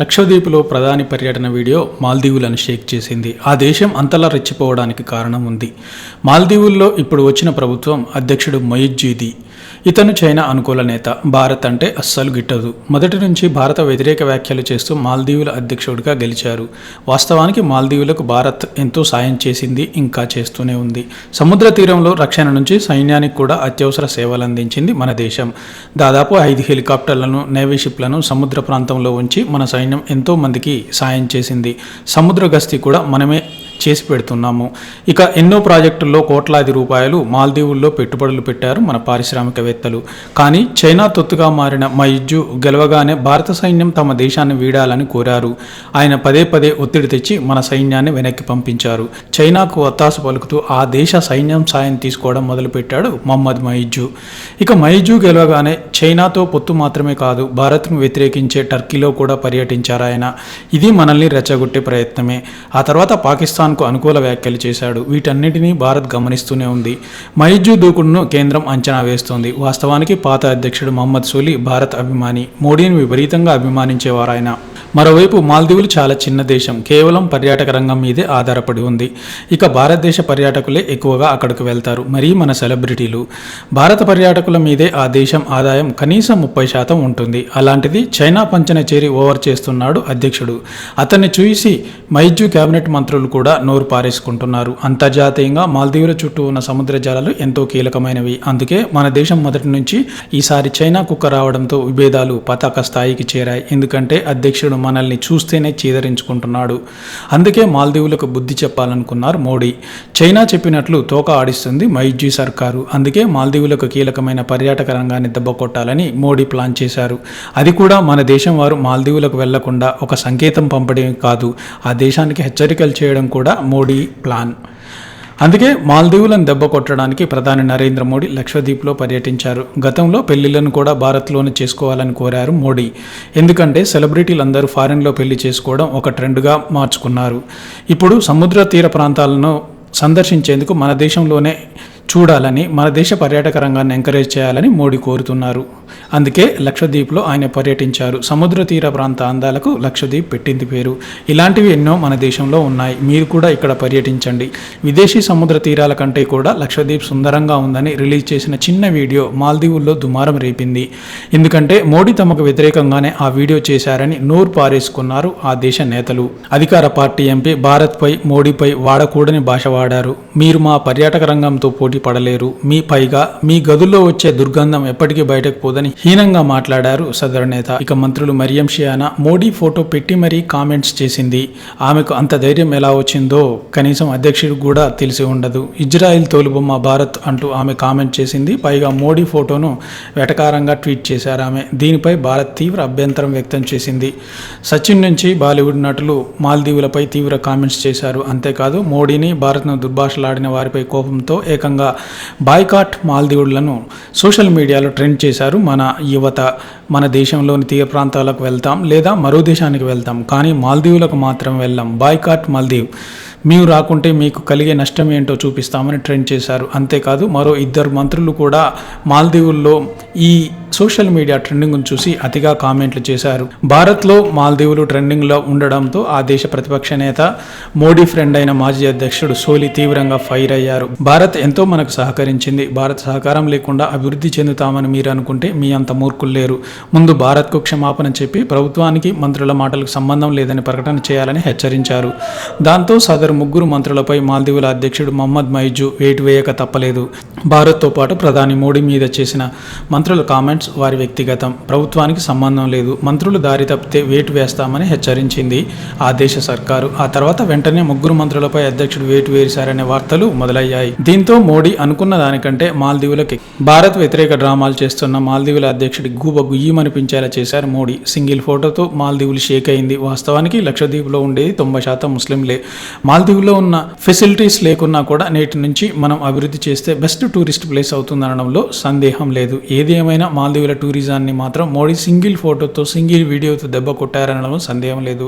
లక్షద్వీప్లో ప్రధాని పర్యటన వీడియో మాల్దీవులను షేక్ చేసింది. ఆ దేశం అంతలా రెచ్చిపోవడానికి కారణం ఉంది. మాల్దీవుల్లో ఇప్పుడు వచ్చిన ప్రభుత్వం అధ్యక్షుడు మొయిజ్జీది. ఇతను చైనా అనుకూల నేత. భారత్ అంటే అస్సలు గిట్టదు. మొదటి నుంచి భారత వ్యతిరేక వ్యాఖ్యలు చేస్తూ మాల్దీవుల అధ్యక్షుడిగా గెలిచారు. వాస్తవానికి మాల్దీవులకు భారత్ ఎంతో సాయం చేసింది, ఇంకా చేస్తూనే ఉంది. సముద్ర తీరంలో రక్షణ నుంచి సైన్యానికి కూడా అత్యవసర సేవలు అందించింది మన దేశం. దాదాపు 5 హెలికాప్టర్లను, నేవీ షిప్లను సముద్ర ప్రాంతంలో ఉంచి మన సైన్యం ఎంతో మందికి సాయం చేసింది. సముద్ర గస్తీ కూడా మనమే చేసి పెడుతున్నాము. ఇక ఎన్నో ప్రాజెక్టుల్లో కోట్లాది రూపాయలు మాల్దీవుల్లో పెట్టుబడులు పెట్టారు మన పారిశ్రామికవేత్తలు. కానీ చైనా తొత్తుగా మారిన మొయిజ్జు గెలవగానే భారత సైన్యం తమ దేశాన్ని వీడాలని కోరారు. ఆయన పదే పదే ఒత్తిడి తెచ్చి మన సైన్యాన్ని వెనక్కి పంపించారు. చైనాకు ఒత్తాసు పలుకుతూ ఆ దేశ సైన్యం సాయం తీసుకోవడం మొదలుపెట్టాడు మహమ్మద్ మొయిజ్జు. ఇక మొయిజ్జు గెలవగానే చైనాతో పొత్తు మాత్రమే కాదు, భారత్ను వ్యతిరేకించే టర్కీలో కూడా పర్యటించారు ఆయన. ఇది మనల్ని రెచ్చగొట్టే ప్రయత్నమే. ఆ తర్వాత పాకిస్తాన్ అనుకూల వ్యాఖ్యలు చేశాడు. వీటన్నిటినీ భారత్ గమనిస్తూనే ఉంది. మొయిజ్జు దూకుడును కేంద్రం అంచనా వేస్తోంది. వాస్తవానికి పాత అధ్యక్షుడు మహమ్మద్ సోలి భారత్ అభిమాని, మోడీని విపరీతంగా అభిమానించేవారు ఆయన. మరోవైపు మాల్దీవులు చాలా చిన్న దేశం, కేవలం పర్యాటక రంగం మీదే ఆధారపడి ఉంది. ఇక భారతదేశ పర్యాటకులే ఎక్కువగా అక్కడికి వెళ్తారు, మరీ మన సెలబ్రిటీలు. భారత పర్యాటకుల మీదే ఆ దేశం ఆదాయం కనీసం 30% ఉంటుంది. అలాంటిది చైనా పంచన చేరి ఓవర్ చేస్తున్నాడు అధ్యక్షుడు. అతన్ని చూసి మొయిజ్జు కేబినెట్ మంత్రులు కూడా నోరు పారేసుకుంటున్నారు. అంతర్జాతీయంగా మాల్దీవుల చుట్టూ ఉన్న సముద్ర జలాలు ఎంతో కీలకమైనవి. అందుకే మన దేశం మొదటి నుంచి ఈసారి చైనా కుక్క రావడంతో విభేదాలు పతాక స్థాయికి చేరాయి. ఎందుకంటే అధ్యక్షుడు మనల్ని చూస్తేనే చీదరించుకుంటున్నాడు. అందుకే మాల్దీవులకు బుద్ధి చెప్పాలనుకున్నారు మోడీ. చైనా చెప్పినట్లు తోక ఆడిస్తుంది మొయిజ్జీ సర్కారు. అందుకే మాల్దీవులకు కీలకమైన పర్యాటక రంగాన్ని దెబ్బకొట్టాలని మోడీ ప్లాన్ చేశారు. అది కూడా మన దేశం వారు మాల్దీవులకు వెళ్లకుండా ఒక సంకేతం పంపడమే కాదు, ఆ దేశానికి హెచ్చరికలు చేయడం కూడా మోడీ ప్లాన్. అందుకే మాల్దీవులను దెబ్బ కొట్టడానికి ప్రధాని నరేంద్ర మోడీ లక్షద్వీప్లో పర్యటించారు. గతంలో పెళ్లిళ్లను కూడా భారత్లోనే చేసుకోవాలని కోరారు మోడీ. ఎందుకంటే సెలబ్రిటీలందరూ ఫారిన్లో పెళ్లి చేసుకోవడం ఒక ట్రెండ్గా మార్చుకున్నారు. ఇప్పుడు సముద్ర తీర ప్రాంతాలను సందర్శించేందుకు మన దేశంలోనే చూడాలని, మన దేశ పర్యాటక రంగాన్ని ఎంకరేజ్ చేయాలని మోడీ కోరుతున్నారు. అందుకే లక్షద్వీప్లో ఆయన పర్యటించారు. సముద్ర తీర ప్రాంత అందాలకు లక్షద్వీప్ పెట్టింది పేరు. ఇలాంటివి ఎన్నో మన దేశంలో ఉన్నాయి. మీరు కూడా ఇక్కడ పర్యటించండి. విదేశీ సముద్ర తీరాల కంటే కూడా లక్షద్వీప్ సుందరంగా ఉందని రిలీజ్ చేసిన చిన్న వీడియో మాల్దీవుల్లో దుమారం రేపింది. ఎందుకంటే మోడీ తమకు వ్యతిరేకంగానే ఆ వీడియో చేశారని నోరు పారేసుకున్నారు ఆ దేశ నేతలు. అధికార పార్టీ ఎంపీ భారత్పై, మోడీపై వాడకూడని భాష వాడారు. మీరు మా పర్యాటక రంగంతో పోటీ పడలేరు, పైగా మీ గదుల్లో వచ్చే దుర్గంధం ఎప్పటికీ బయటకు పోదని హీనంగా మాట్లాడారు సదరు నేత. ఇక మంత్రులు మరియం షియానా మోడీ ఫోటో పెట్టి మరీ కామెంట్స్ చేసింది. ఆమెకు అంత ధైర్యం ఎలా వచ్చిందో కనీసం అధ్యక్షుడికి కూడా తెలిసి ఉండదు. ఇజ్రాయిల్ తోలుబొమ్మ భారత్ అంటూ ఆమె కామెంట్ చేసింది. పైగా మోడీ ఫోటోను వెటకారంగా ట్వీట్ చేశారు ఆమె. దీనిపై భారత్ తీవ్ర అభ్యంతరం వ్యక్తం చేసింది. సచిన్ నుంచి బాలీవుడ్ నటులు మాల్దీవులపై తీవ్ర కామెంట్స్ చేశారు. అంతేకాదు మోడీని, భారత్ను దుర్భాషలాడిన వారిపై కోపంతో ఏకంగా బాయ్కాట్ మాల్దీవులను సోషల్ మీడియాలో ట్రెండ్ చేశారు మన యువత. మన దేశంలోని తీర ప్రాంతాలకు వెళ్తాం లేదా మరో దేశానికి వెళ్తాం, కానీ మాల్దీవులకు మాత్రం వెళ్ళాం. బాయ్కాట్ మాల్దీవ్, మీరు రాకుంటే మీకు కలిగే నష్టం ఏంటో చూపిస్తామని ట్రెండ్ చేశారు. అంతేకాదు మరో 2 మంత్రులు కూడా మాల్దీవుల్లో ఈ సోషల్ మీడియా ట్రెండింగ్ను చూసి అతిగా కామెంట్లు చేశారు. భారత్లో మాల్దీవులు ట్రెండింగ్లో ఉండడంతో ఆ దేశ ప్రతిపక్ష నేత, మోడీ ఫ్రెండ్ అయిన మాజీ అధ్యక్షుడు సోలి తీవ్రంగా ఫైర్ అయ్యారు. భారత్ ఎంతో మనకు సహకరించింది. భారత్ సహకారం లేకుండా అభివృద్ధి చెందుతామని మీరు అనుకుంటే మీ అంత మూర్ఖులు లేరు. ముందు భారత్కు క్షమాపణ చెప్పి ప్రభుత్వానికి మంత్రుల మాటలకు సంబంధం లేదని ప్రకటన చేయాలని హెచ్చరించారు. దాంతో సదరు 3 మంత్రులపై మాల్దీవుల అధ్యక్షుడు మహమ్మద్ మొయిజ్జు వేటు వేయక తప్పలేదు. భారత్తో పాటు ప్రధాని మోడీ మీద చేసిన మంత్రుల కామెంట్స్ వారి వ్యక్తిగతం, ప్రభుత్వానికి సంబంధం లేదు. మంత్రులు దారి తప్పితే వేటు వేస్తామని హెచ్చరించింది ఆ దేశ సర్కారు. ఆ తర్వాత వెంటనే 3 మంత్రులపై అధ్యక్షుడు వేటు వేశారనే వార్తలు మొదలయ్యాయి. దీంతో మోడీ అనుకున్న దానికంటే మాల్దీవులకి భారత్ వ్యతిరేక డ్రామాలు చేస్తున్న మాల్దీవుల అధ్యక్షుడి గూబ గుయ్యమనిపించేలా చేశారు మోడీ. సింగిల్ ఫోటోతో మాల్దీవులు షేక్ అయింది. వాస్తవానికి లక్షద్వీప్లో ఉండేది 90% ముస్లింలే. మాల్దీవుల్లో ఉన్న ఫెసిలిటీస్ లేకున్నా కూడా నేటి నుంచి మనం అభివృద్ధి చేస్తే బెస్ట్ టూరిస్ట్ ప్లేస్ అవుతుందనడంలో సందేహం లేదు. ఏది ఏమైనా మాల్దీవుల టూరిజాన్ని మాత్రం మోడీ సింగిల్ ఫోటోతో, సింగిల్ వీడియోతో దెబ్బ కొట్టారనడంలో సందేహం లేదు.